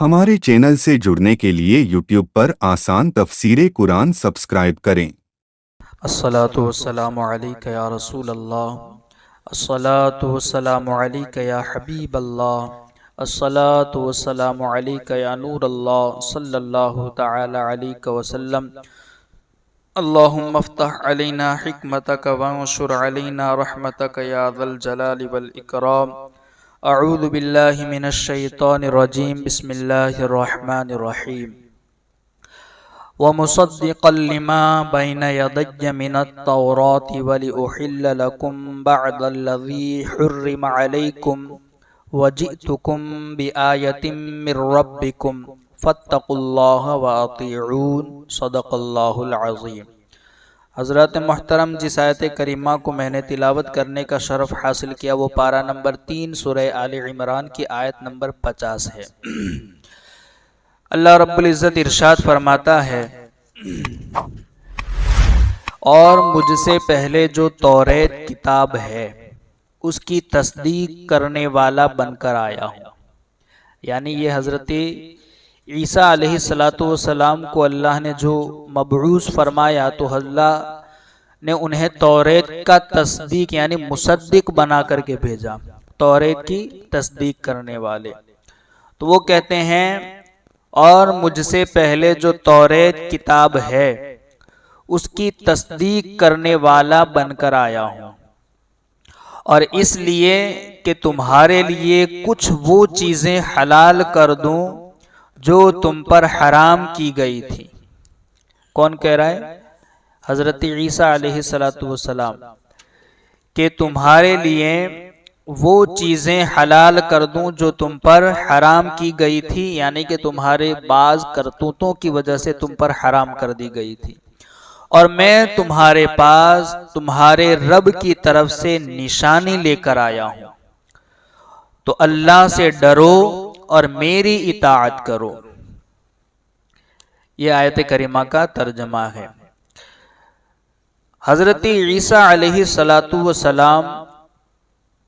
ہمارے چینل سے جڑنے کے لیے یوٹیوب پر آسان تفسیر قرآن سبسکرائب کریں۔ الصلاة والسلام علیک یا رسول اللہ، الصلاة والسلام علیک یا حبیب اللہ، الصلاة والسلام علیک یا نور اللہ صلی اللہ تعالی علیک وسلم۔ اللہم افتح علینا حکمتک وانشر علینا رحمتک یا ذا الجلال والاکرام۔ اعوذ باللہ من الشیطان الرجیم، بسم اللہ الرحمن الرحیم۔ وَمُصَدِّقًا لِمَا بَيْنَ يَدَيَّ مِنَ التَّوْرَاةِ وَلِأُحِلَّ لَكُمْ بَعْضَ الَّذِي حُرِّمَ عَلَيْكُمْ وَجِئْتُكُمْ بِآيَةٍ مِّن رَّبِّكُمْ فَاتَّقُوا اللَّهَ وَأَطِيعُونِ صدق اللہ العظیم۔ حضرات محترم، جس آیت کریمہ کو میں نے تلاوت کرنے کا شرف حاصل کیا وہ پارہ نمبر 3 سورہ آل عمران کی آیت نمبر 50 ہے۔ اللہ رب العزت ارشاد فرماتا ہے، اور مجھ سے پہلے جو توریت کتاب ہے اس کی تصدیق کرنے والا بن کر آیا ہوں۔ یعنی یہ حضرت عیسیٰ علیہ السلام کو اللہ نے جو مبعوث فرمایا تو اللہ نے انہیں توریت کا تصدیق یعنی مصدق بنا کر کے بھیجا، توریت کی تصدیق کرنے والے۔ تو وہ کہتے ہیں اور مجھ سے پہلے جو توریت کتاب ہے اس کی تصدیق کرنے والا بن کر آیا ہوں، اور اس لیے کہ تمہارے لیے کچھ وہ چیزیں حلال کر دوں جو تم پر حرام کی گئی تھی۔ کون کہہ رہا ہے؟ حضرت عیسیٰ علیہ السلام، کہ تمہارے لیے وہ چیزیں حلال کر دوں جو تم پر حرام کی گئی تھی، یعنی کہ تمہارے بعض کرتوتوں کی وجہ سے تم پر حرام کر دی گئی تھی، اور میں تمہارے پاس تمہارے رب کی طرف سے نشانی لے کر آیا ہوں، تو اللہ سے ڈرو اور میری اطاعت کرو۔ یہ آیت کریمہ کا ترجمہ ہے۔ حضرت عیسیٰ علیہ السلام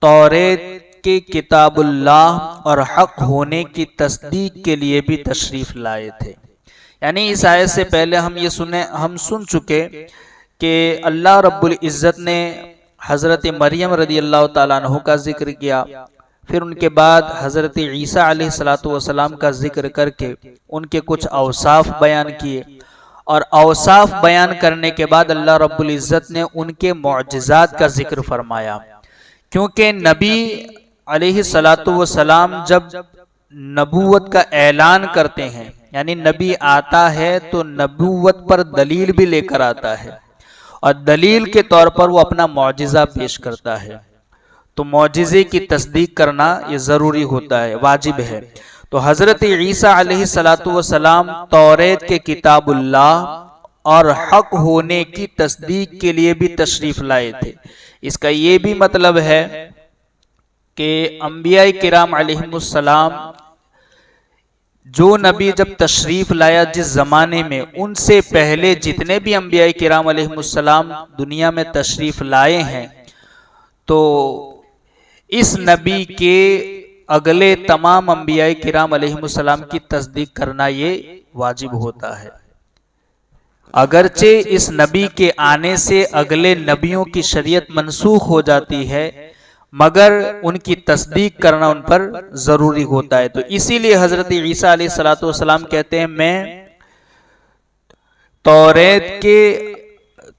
توریت کے کتاب اللہ اور حق ہونے کی تصدیق کے لیے بھی تشریف لائے تھے۔ یعنی اس آیت سے پہلے ہم سن چکے کہ اللہ رب العزت نے حضرت مریم رضی اللہ تعالیٰ عنہ کا ذکر کیا، پھر ان کے بعد حضرت عیسیٰ علیہ السلام کا ذکر کر کے ان کے کچھ اوصاف بیان کیے، اور اوصاف بیان کرنے کے بعد اللہ رب العزت نے ان کے معجزات کا ذکر فرمایا، کیونکہ نبی علیہ السلام جب نبوت کا اعلان کرتے ہیں، یعنی نبی آتا ہے تو نبوت پر دلیل بھی لے کر آتا ہے، اور دلیل کے طور پر وہ اپنا معجزہ پیش کرتا ہے، تو معجزے کی تصدیق کرنا یہ ضروری ہوتا ہے، واجب ہے۔ تو حضرت عیسیٰ علیہ السلام توریت کے کتاب اللہ اور حق ہونے کی تصدیق کے لیے بھی تشریف لائے تھے۔ اس کا یہ بھی مطلب ہے کہ انبیاء کرام علیہم السلام جو نبی جب تشریف لایا جس زمانے میں، ان سے پہلے جتنے بھی انبیاء کرام علیہم السلام دنیا میں تشریف لائے ہیں، تو اس نبی کے اگلے تمام انبیاء کرام علیہم السلام کی تصدیق کرنا یہ واجب ہوتا ہے۔ اگرچہ اس نبی کے آنے سے اگلے نبیوں کی شریعت منسوخ ہو جاتی ہے، مگر ان کی تصدیق کرنا ان پر ضروری ہوتا ہے۔ تو اسی لیے حضرت عیسیٰ علیہ السلام کہتے ہیں میں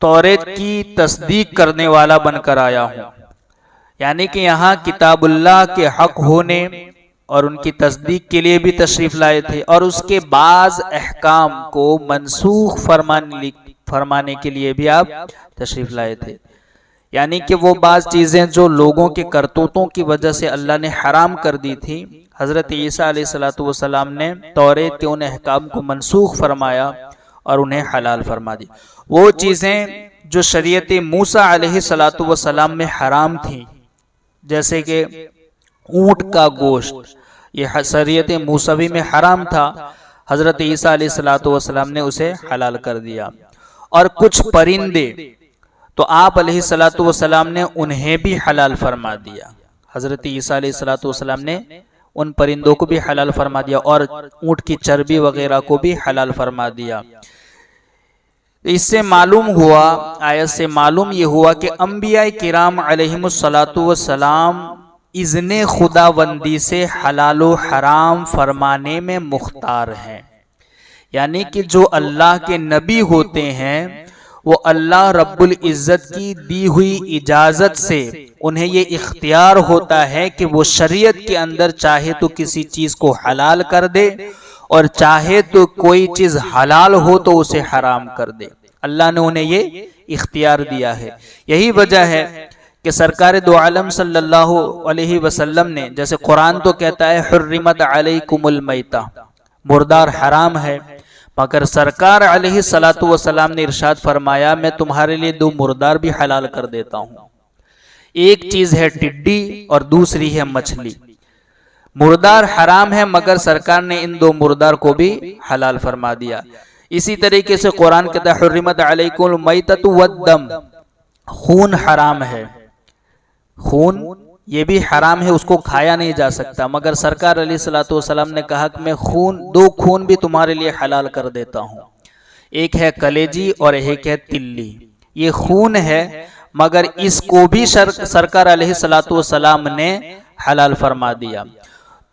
توریت کی تصدیق کرنے والا بن کر آیا ہوں، یعنی کہ یہاں کتاب اللہ کے حق ہونے اور ان کی تصدیق کے لیے بھی تشریف لائے تھے، اور اس کے بعض احکام کو منسوخ فرمانے کے لیے بھی آپ تشریف لائے تھے، یعنی کہ وہ بعض چیزیں جو لوگوں کے کرتوتوں کی وجہ سے اللہ نے حرام کر دی تھی، حضرت عیسیٰ علیہ السلام نے توریت کے ان احکام کو منسوخ فرمایا اور انہیں حلال فرما دی۔ وہ چیزیں جو شریعت موسیٰ علیہ السلام میں حرام تھیں، جیسے کہ اونٹ کا گوشت، یہ شریعت موسوی میں حرام تھا، حضرت عیسیٰ علیہ السلام نے اسے حلال کر دیا، اور کچھ پرندے تو آپ علیہ السلام نے انہیں بھی حلال فرما دیا۔ حضرت عیسیٰ علیہ السلام نے ان پرندوں کو بھی حلال فرما دیا اور اونٹ کی چربی وغیرہ کو بھی حلال فرما دیا۔ اس سے معلوم ہوا، آیت سے معلوم یہ ہوا کہ انبیاء کرام علیہم السلام اذن خداوندی سے حلال و حرام فرمانے میں مختار ہیں، یعنی کہ جو اللہ کے نبی ہوتے ہیں وہ اللہ رب العزت کی دی ہوئی اجازت سے انہیں یہ اختیار ہوتا ہے کہ وہ شریعت کے اندر چاہے تو کسی چیز کو حلال کر دے اور چاہے تو کوئی چیز حلال ہو تو اسے حرام کر دے۔ اللہ نے انہیں یہ اختیار دیا ہے۔ یہی وجہ ہے کہ سرکار دو عالم صلی اللہ علیہ وسلم نے، جیسے قرآن تو کہتا ہے حرمت علیکم المیتہ، مردار حرام ہے، مگر سرکار علیہ الصلوۃ والسلام نے ارشاد فرمایا میں تمہارے لیے دو مردار بھی حلال کر دیتا ہوں۔ ایک چیز ہے ٹڈی اور دوسری ہے مچھلی۔ مردار حرام ہے مگر سرکار نے ان دو مردار کو بھی حلال فرما دیا۔ اسی طریقے سے قرآن کہتا ہے حرمت علیکم المیتۃ والدم، خون حرام ہے، خون یہ بھی حرام ہے، اس کو کھایا نہیں جا سکتا، مگر سرکار علیہ الصلوۃ والسلام نے کہا کہ میں دو خون بھی تمہارے لیے حلال کر دیتا ہوں، ایک ہے کلیجی اور ایک ہے تلی۔ یہ خون ہے مگر اس کو بھی سرکار علیہ الصلوۃ والسلام نے حلال فرما دیا۔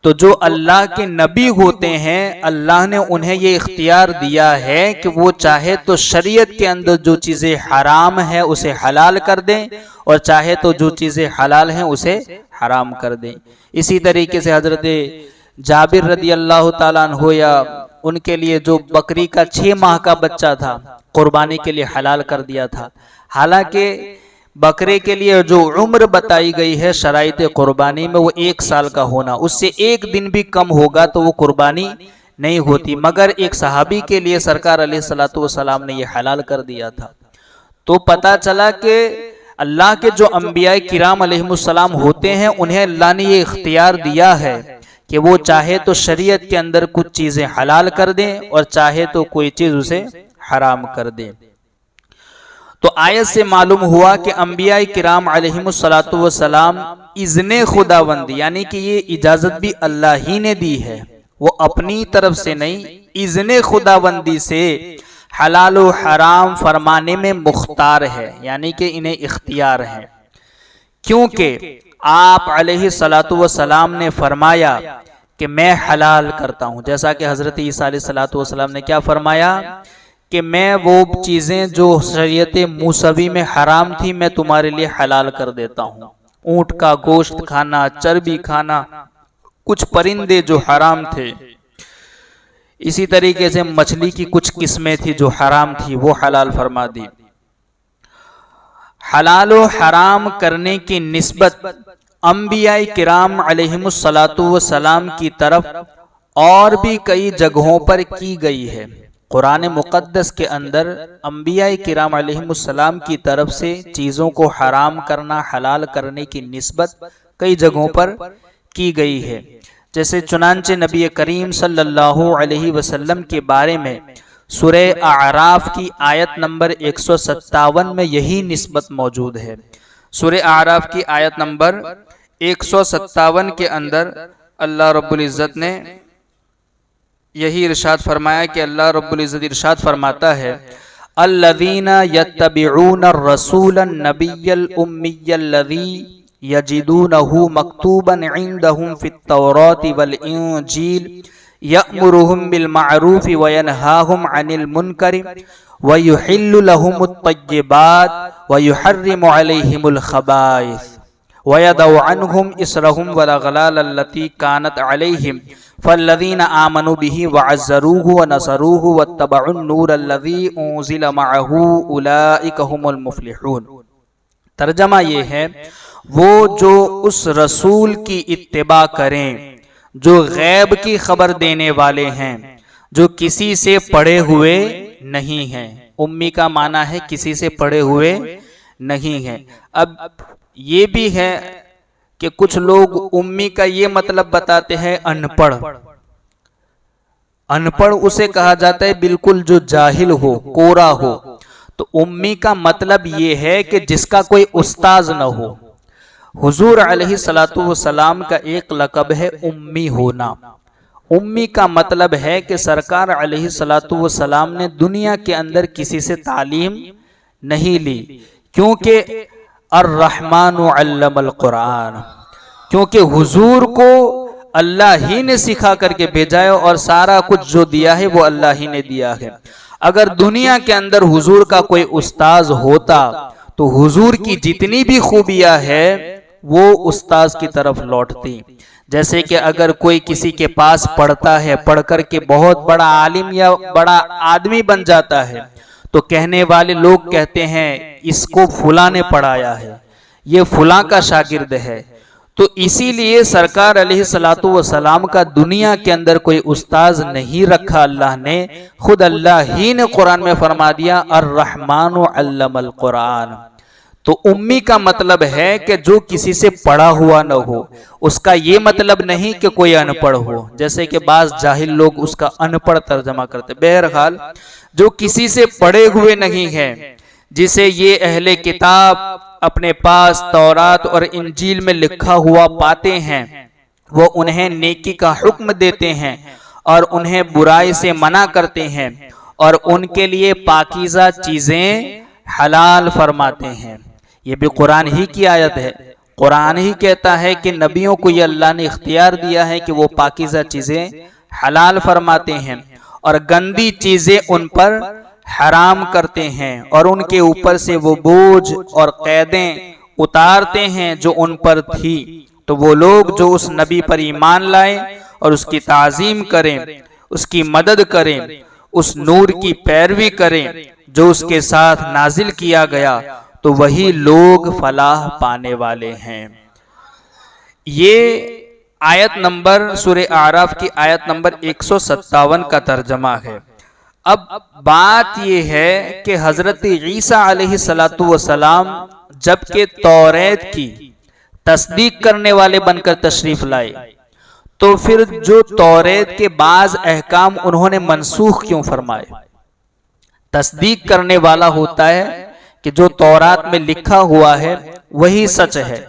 تو جو اللہ کے نبی ہوتے ہیں اللہ نے انہیں یہ اختیار دیا ہے کہ وہ چاہے تو شریعت کے اندر جو چیزیں حرام ہیں اسے حلال کر دیں اور چاہے تو جو چیزیں حلال ہیں اسے حرام کر دیں۔ اسی طریقے سے حضرت جابر رضی اللہ تعالیٰ عنہ یا ان کے لیے جو بکری کا 6 ماہ کا بچہ تھا قربانی کے لیے حلال کر دیا تھا، حالانکہ بکرے کے لیے جو عمر بتائی گئی ہے شرائط قربانی میں وہ 1 سال کا ہونا، اس سے 1 دن بھی کم ہوگا تو وہ قربانی نہیں ہوتی، مگر ایک صحابی کے لیے سرکار علیہ الصلوۃ والسلام نے یہ حلال کر دیا تھا۔ تو پتہ چلا کہ اللہ کے جو انبیاء کرام علیہم السلام ہوتے ہیں انہیں اللہ نے یہ اختیار دیا ہے کہ وہ چاہے تو شریعت کے اندر کچھ چیزیں حلال کر دیں اور چاہے تو کوئی چیز اسے حرام کر دیں۔ تو آیت سے معلوم ہوا کہ انبیاء کرام علیہم السلام اذن خداوندی، یعنی کہ یہ اجازت بھی اللہ ہی نے دی ہے، وہ اپنی طرف سے نہیں، اذن خداوندی سے حلال و حرام فرمانے میں مختار ہے، یعنی کہ انہیں اختیار ہے، کیونکہ آپ علیہ الصلوۃ والسلام نے فرمایا کہ میں حلال کرتا ہوں، جیسا کہ حضرت عیسیٰ علیہ الصلوۃ والسلام نے کیا فرمایا کہ میں وہ چیزیں جو شریعت موسوی میں حرام تھی میں تمہارے لیے حلال کر دیتا ہوں، اونٹ کا گوشت کھانا، چربی کھانا، کچھ پرندے جو حرام تھے، اسی طریقے سے مچھلی کی کچھ قسمیں تھی جو حرام تھی وہ حلال فرما دی۔ حلال و حرام کرنے کی نسبت انبیاء کرام علیہم السلام کی طرف اور بھی کئی جگہوں پر کی گئی ہے۔ قرآن مقدس کے اندر انبیاء کرام علیہم السلام کی طرف سے چیزوں کو حرام کرنا، حلال کرنے کی نسبت کئی جگہوں پر کی گئی ہے، جیسے چنانچہ نبی کریم صلی اللہ علیہ وسلم کے بارے میں سورہ اعراف کی آیت نمبر 157 میں یہی نسبت موجود ہے۔ سورہ اعراف کی آیت نمبر 157 کے اندر اللہ رب العزت نے یہی ارشاد فرمایا کہ اللہ رب العزت ارشاد فرماتا ہے الذین یتبعون الرسول النبی الامی الذی یجدونہ مکتوبا عندہم فی التوراۃ والانجیل یأمرہم بالمعروف وینہاہم عن المنکر ویحل لہم الطیبات ویحرم علیہم الخبائث وَيَدَوْ عَنْهُمْ إِسْرَهُمْ وَالْأَغْلَالَ الَّتِي كَانَتْ عَلَيْهِمْ فَالَّذِينَ آمَنُوا بِهِ وَعَزَّرُوهُ وَنَصَرُوهُ وَاتَّبَعُوا النُّورَ الَّذِي أُنزِلَ مَعَهُ أُولَئِكَ هُمُ الْمُفْلِحُونَ۔ ترجمہ یہ ہے وہ جو اس رسول کی اتباع کریں جو غیب کی خبر دینے والے ہیں، جو کسی سے پڑھے ہوئے نہیں ہیں۔ امی کا معنی ہے کسی سے پڑھے ہوئے نہیں ہیں۔ اب یہ بھی ہے کہ کچھ لوگ امی کا یہ مطلب بتاتے ہیں ان پڑھ۔ ان پڑھ اسے کہا جاتا ہے بالکل جو جاہل ہو، کورا ہو۔ تو امی کا مطلب یہ ہے کہ جس کا کوئی استاذ نہ ہو، حضور علیہ الصلوۃ والسلام کا ایک لقب ہے امی ہونا۔ امی کا مطلب ہے کہ سرکار علیہ الصلوۃ والسلام نے دنیا کے اندر کسی سے تعلیم نہیں لی، کیونکہ الرحمن علم القرآن، کیونکہ حضور کو اللہ ہی نے سکھا کر کے بھیجا ہے اور سارا کچھ جو دیا ہے وہ اللہ ہی نے دیا ہے۔ اگر دنیا کے اندر حضور کا کوئی استاذ ہوتا تو حضور کی جتنی بھی خوبیاں ہیں وہ استاذ کی طرف لوٹتی۔ جیسے کہ اگر کوئی کسی کے پاس پڑھتا ہے، پڑھ کر کے بہت بڑا عالم یا بڑا آدمی بن جاتا ہے، تو کہنے والے لوگ کہتے ہیں اس کو فلاں نے پڑھایا ہے، یہ فلاں کا شاگرد ہے۔ تو اسی لیے سرکار علیہ الصلوۃ والسلام کا دنیا کے اندر کوئی استاذ نہیں رکھا اللہ نے، خود اللہ ہی نے قرآن میں فرما دیا الرحمن علم القرآن۔ تو امی کا مطلب ہے کہ جو کسی سے پڑھا ہوا نہ ہو، اس کا یہ مطلب نہیں کہ کوئی ان پڑھ ہو، جیسے کہ بعض جاہل لوگ اس کا ان پڑھ ترجمہ کرتے۔ بہرحال جو کسی سے پڑھے ہوئے نہیں ہے، جسے یہ اہل کتاب اپنے پاس تورات اور انجیل میں لکھا ہوا پاتے ہیں، وہ انہیں نیکی کا حکم دیتے ہیں اور انہیں برائی سے منع کرتے ہیں اور ان کے لیے پاکیزہ چیزیں حلال فرماتے ہیں۔ یہ بھی قرآن ہی کی آیت ہے۔ قرآن ہی کہتا ہے کہ نبیوں کو یہ اللہ نے اختیار دیا ہے کہ وہ پاکیزہ چیزیں حلال فرماتے ہیں اور گندی چیزیں ان پر حرام کرتے ہیں، اور ان کے اوپر سے وہ بوجھ اور قیدیں اتارتے ہیں جو ان پر تھی۔ تو وہ لوگ جو اس نبی پر ایمان لائیں اور اس کی تعظیم کریں، اس کی مدد کریں، اس نور کی پیروی کریں جو اس کے ساتھ نازل کیا گیا، تو وہی لوگ فلاح پانے والے ہیں۔ یہ آیت نمبر سورہ اعراف کی آیت نمبر 157 کا ترجمہ ہے۔ اب بات یہ ہے کہ حضرت عیسیٰ علیہ السلام جبکہ توریت کی تصدیق کرنے والے بن کر تشریف لائے، تو پھر جو توریت کے بعض احکام انہوں نے منسوخ کیوں فرمائے؟ تصدیق کرنے والا ہوتا ہے کہ جو تورات میں لکھا ہوا ہے وہی سچ ہے،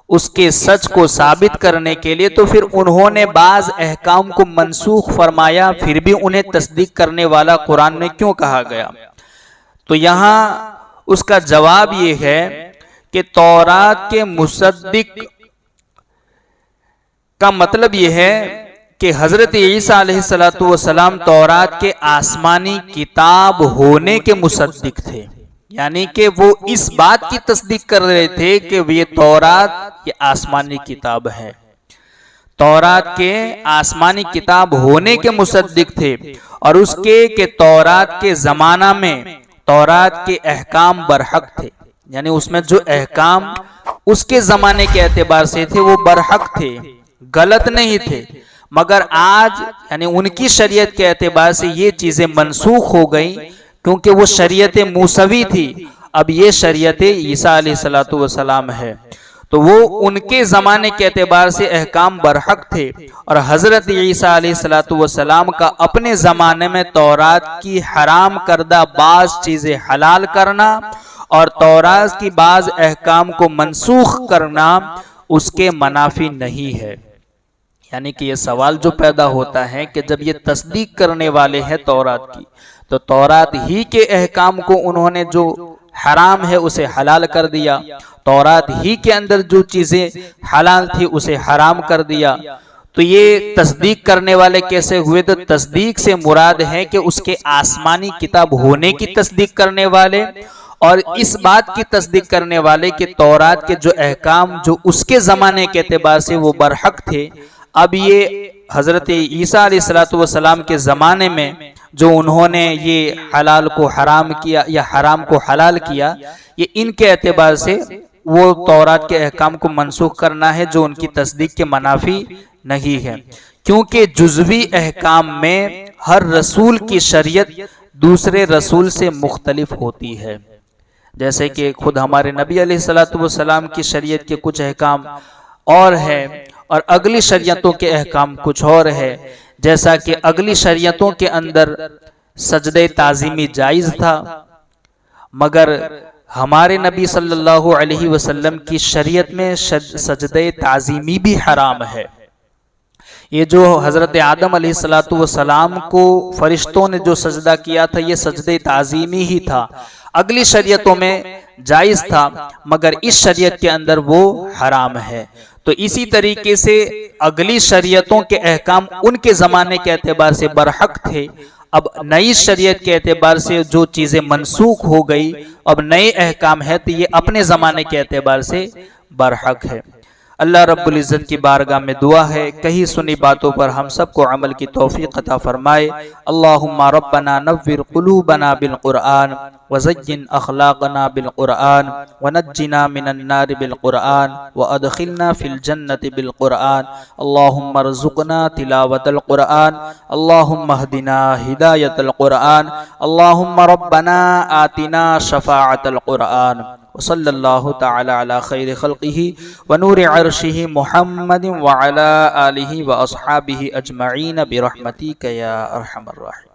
اس کے سچ کو ثابت کرنے کے لیے تو پھر انہوں نے بعض احکام کو منسوخ فرمایا، پھر بھی انہیں تصدیق کرنے والا قرآن میں کیوں کہا گیا؟ تو یہاں اس کا جواب یہ ہے کہ تورات کے مصدق کا مطلب یہ ہے کہ حضرت عیسیٰ علیہ السلام تورات کے آسمانی کتاب ہونے کے مصدق تھے، یعنی کہ وہ اس بات کی تصدیق کر رہے تھے کہ یہ تورات یہ آسمانی کتاب ہے، تورات کے آسمانی کتاب ہونے کے مصدق تھے، اور اس کے کہ تورات کے زمانہ میں تورات کے احکام برحق تھے، یعنی اس میں جو احکام اس کے زمانے کے اعتبار سے تھے وہ برحق تھے، غلط نہیں تھے، مگر آج یعنی ان کی شریعت کے اعتبار سے یہ چیزیں منسوخ ہو گئیں، کیونکہ وہ شریعت موسوی تھی، اب یہ شریعت عیسیٰ علیہ السلام ہے، تو وہ ان کے زمانے کے اعتبار سے احکام برحق تھے، اور حضرت عیسیٰ علیہ السلام کا اپنے زمانے میں تورات کی حرام کردہ بعض چیزیں حلال کرنا اور تورات کی بعض احکام کو منسوخ کرنا اس کے منافی نہیں ہے۔ یعنی کہ یہ سوال جو پیدا ہوتا ہے کہ جب یہ تصدیق کرنے والے ہیں تورات کی، تو تورات ہی کے احکام کو انہوں نے جو حرام ہے اسے حلال کر دیا، تورات ہی کے اندر جو چیزیں حلال تھی اسے حرام کر دیا، تو یہ تصدیق کرنے والے کیسے ہوئے؟ تو تصدیق سے مراد ہے کہ اس کے آسمانی کتاب ہونے کی تصدیق کرنے والے، اور اس بات کی تصدیق کرنے والے کہ تورات کے جو احکام جو اس کے زمانے کے اعتبار سے وہ برحق تھے، اب یہ حضرت عیسیٰ علیہ السلام کے زمانے میں جو انہوں نے یہ حلال کو حرام کیا یا حرام کو حلال کیا، یہ ان کے اعتبار سے وہ تورات کے احکام کو منسوخ کرنا ہے جو ان کی تصدیق کے منافی نہیں ہے، کیونکہ جزوی احکام میں ہر رسول کی شریعت دوسرے رسول سے مختلف ہوتی ہے، جیسے کہ خود ہمارے نبی علیہ السلام کی شریعت کے کچھ احکام اور ہے اور اگلی شریعتوں کے احکام کچھ اور ہے، جیسا کہ اگلی شریعتوں کے اندر سجدہ تعظیمی جائز تھا، مگر ہمارے نبی صلی اللہ علیہ وسلم کی شریعت میں سجدہ تعظیمی بھی حرام ہے۔ یہ جو حضرت آدم علیہ السلام کو فرشتوں نے جو سجدہ کیا تھا یہ سجدہ تعظیمی ہی تھا، اگلی شریعتوں میں جائز تھا مگر اس شریعت کے اندر وہ حرام ہے۔ تو اسی طریقے سے اگلی شریعتوں کے احکام ان کے زمانے کے اعتبار سے برحق تھے، اب نئی شریعت کے اعتبار سے جو چیزیں منسوخ ہو گئی اب نئے احکام ہے تو یہ اپنے زمانے کے اعتبار سے برحق ہے۔ اللہ رب العزت کی بارگاہ میں دعا ہے کہی سنی باتوں پر ہم سب کو عمل کی توفیق عطا فرمائے۔ اللہم ربنا نور قلوبنا بالقرآن وزین اخلاقنا بالقرآن ونجنا من النار بالقرآن وادخلنا فی الجنة بالقرآن۔ اللہم ارزقنا تلاوت القرآن، اللہم اہدنا ہدایت القرآن، اللہم ربنا آتنا شفاعت القرآن۔ وصلی اللہ تعالی علی خیر خلقہ ونور عرشہ محمد وعلی آلہ واصحابہ اجمعین برحمتک یا ارحم الراحمین۔